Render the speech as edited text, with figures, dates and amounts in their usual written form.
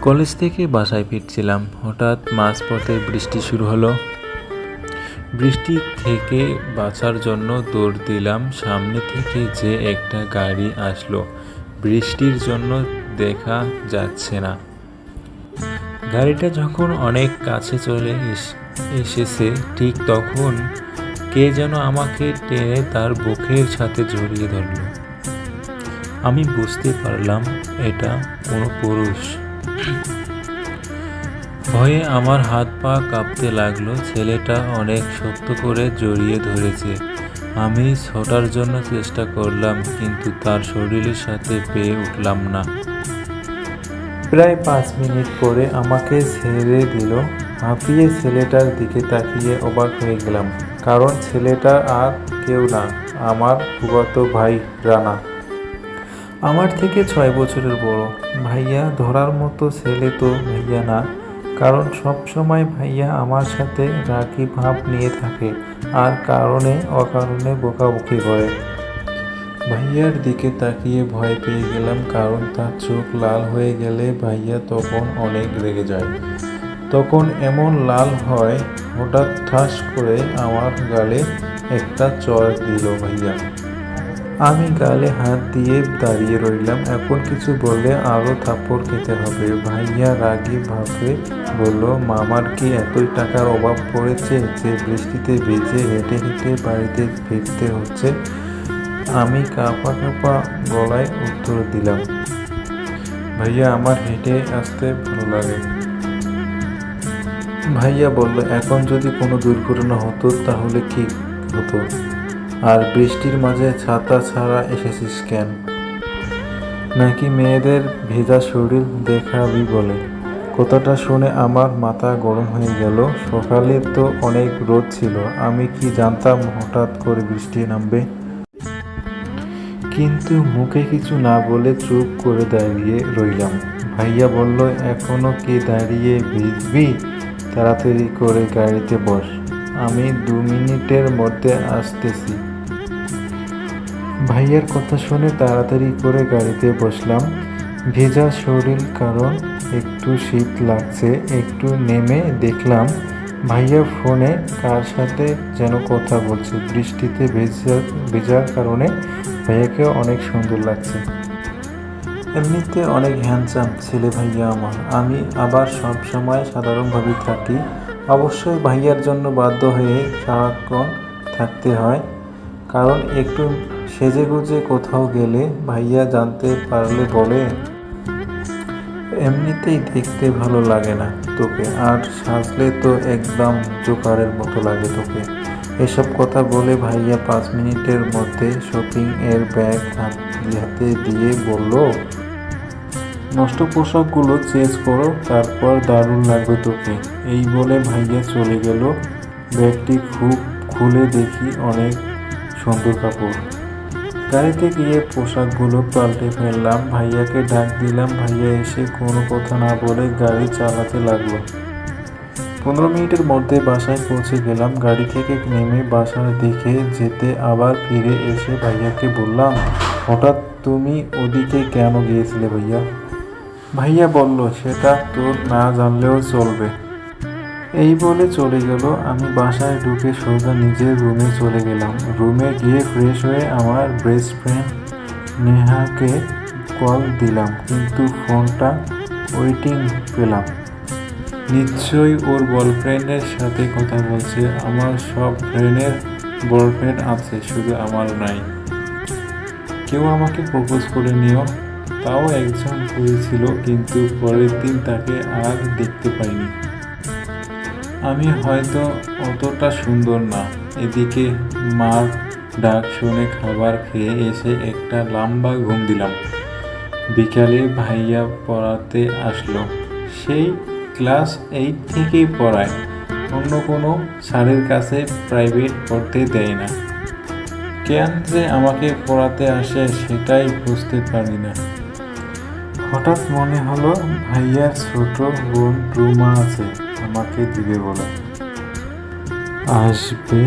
College থেকে বাসায় ফিরছিলাম, হঠাৎ মাঝপথে বৃষ্টি শুরু হলো। বৃষ্টি থেকে বাঁচার জন্য দৌড় দিলাম। সামনে থেকে যে একটা গাড়ি আসলো, বৃষ্টির জন্য দেখা যাচ্ছে না। গাড়িটা যখন অনেক কাছে চলে এসেছে, ঠিক তখন কে যেন আমাকে টেনে তার বুকের সাথে জড়িয়ে ধরল। আমি বুঝতে পারলাম এটা কোনো পুরুষ। ভয়ে আমার হাত পা কাঁপতে লাগলো। ছেলেটা অনেক শক্ত করে জড়িয়ে ধরেছে। আমি ছোটার জন্য চেষ্টা করলাম, কিন্তু তার শরীরের সাথে পেয়ে উঠলাম না। প্রায় 5 মিনিট পরে আমাকে ছেড়ে দিল। হাঁপিয়ে ছেলেটার দিকে তাকিয়ে অবাক হয়ে গেলাম, কারণ ছেলেটা আর কেউ না, আমার ফুফাতো ভাই রানা। আমার থেকে 6 বছরের বড়। ভাইয়া ধরার মতো ছেলে তো ভাইয়া না, কারণ সব সময় ভাইয়া আমার সাথে রাগী ভাব নিয়ে থাকে আর কারণে অকারণে বকাবকি করে। ভাইয়ার দিকে তাকিয়ে ভয় পেয়ে গেলাম, কারণ তার চোখ লাল হয়ে গেলে ভাইয়া তখন অনেক রেগে যায়। তখন এমন লাল হয়, হঠাৎ ঠাস করে আমার গালে একটা চড় দিল ভাইয়া। আমি গালে হাত দিয়ে দাঁড়িয়ে রইলাম। এখন কিছু বললে আরও থাপ্পড় খেতে হবে। ভাইয়া রাগী ভাবে বলল, মামার কি এতই টাকার অভাব পড়েছে যে বৃষ্টিতে ভিজে হেঁটে হেঁটে বাড়িতে ফিরতে হচ্ছে? আমি কাঁপা কাঁপা গলায় উত্তর দিলাম, ভাইয়া আমার হেঁটে আসতে ভালো লাগে। ভাইয়া বলল, এখন যদি কোনো দুর্ঘটনা হতো তাহলে কি হতো? আর বৃষ্টির মাঝে ছাতা ছাড়া এসেছিস কেন? নাকি মেয়েদের ভেজা শরীর দেখাবি বলে? কথাটা শুনে আমার মাথা গরম হয়ে গেল। সকালে তো অনেক রোদ ছিল, আমি কি জানতাম হঠাৎ করে বৃষ্টি নামবে? কিন্তু মুখে কিছু না বলে চুপ করে দাঁড়িয়ে রইলাম। ভাইয়া বলল, এখনো কি দাঁড়িয়ে ভিজবি? তাড়াতাড়ি করে গাড়িতে বস, আমি 2 মিনিটের মধ্যে আসতেছি। ভাইয়ার কথা শুনে তাড়াতাড়ি করে গাড়িতে বসলাম। ভেজা শরীর, কারণ একটু শীত লাগছে। একটু নেমে দেখলাম ভাইয়া ফোনে কার সাথে যেন কথা বলছে। বৃষ্টিতে ভেজার কারণে ভাইয়াকে অনেক সুন্দর লাগছে। এমনিতে অনেক হ্যান্ডসাম ছেলে ভাইয়া আমার। আমি আবার সব সময় সাধারণভাবেই থাকি। অবশ্যই ভাইয়ার জন্য বাধ্য হয়ে সারাক্ষণ থাকতে হয়, কারণ একটু সেজেগুজে কোথাও গেলে ভাইয়া জানতে পারলে বলে, এমনিতেই দেখতে ভালো লাগে না তোকে, আর সাজলে তো একদম জোকারের মতো লাগে তোকে। এসব কথা বলে ভাইয়া 5 মিনিটের মধ্যে শপিং এর ব্যাগ হাতে দিয়ে বলল, নষ্ট পোশাকগুলো চেঞ্জ করো, তারপর দারুণ লাগবে তোকে। এই বলে ভাইয়া চলে গেল। ব্যাগটি খুলে দেখি অনেক সুন্দর কাপড়। গাড়িতে গিয়ে পোশাকগুলো পাল্টে ফেললাম। ভাইয়াকে ডাক দিলাম। ভাইয়া এসে কোনো কথা না বলে গাড়ি চালাতে লাগলো। 15 মিনিটের মধ্যে বাসায় পৌঁছে গেলাম। গাড়ি থেকে নেমে বাসার দিকে যেতে আবার ফিরে এসে ভাইয়াকে বললাম, হঠাৎ তুমি ওদিকে কেন গিয়েছিলে ভাইয়া? ভাইয়া বলল, সেটা তোর না জানলেও চলবে। এই বলে চলে গেল। আমি বাসায় ঢুকে সোজা নিজের রুমে চলে গেলাম। রুমে গিয়ে ফ্রেশ হয়ে আমার বেস্ট ফ্রেন্ড নেহাকে কল দিলাম, কিন্তু ফোনটা ওয়েটিং পেলাম। নিশ্চয়ই ওর বয়ফ্রেন্ডের সাথে কথা বলছে। আমার সব ফ্রেন্ডের বয়ফ্রেন্ড আছে, শুধু আমার নাই। কেউ আমাকে প্রপোজ করে নিও, তাও একজন করেছিল, কিন্তু পরের দিন তাকে আর দেখতে পাইনি। আমি হয়তো অতটা সুন্দর না। এদিকে মার ডাক শুনে খাবার খেয়ে এসে একটা লম্বা ঘুম দিলাম। বিকালে ভাইয়া পড়াতে আসলো। সেই ক্লাস 8 থেকেই পড়ায়, অন্য কোনো স্যারের কাছে প্রাইভেট পড়তে দেয় না। কেন যে আমাকে পড়াতে আসে সেটাই বুঝতে পারি না। হঠাৎ মনে হলো ভাইয়ার ছোট বোন রুমা আছে, আমাকে দিবে বলে। আসবে?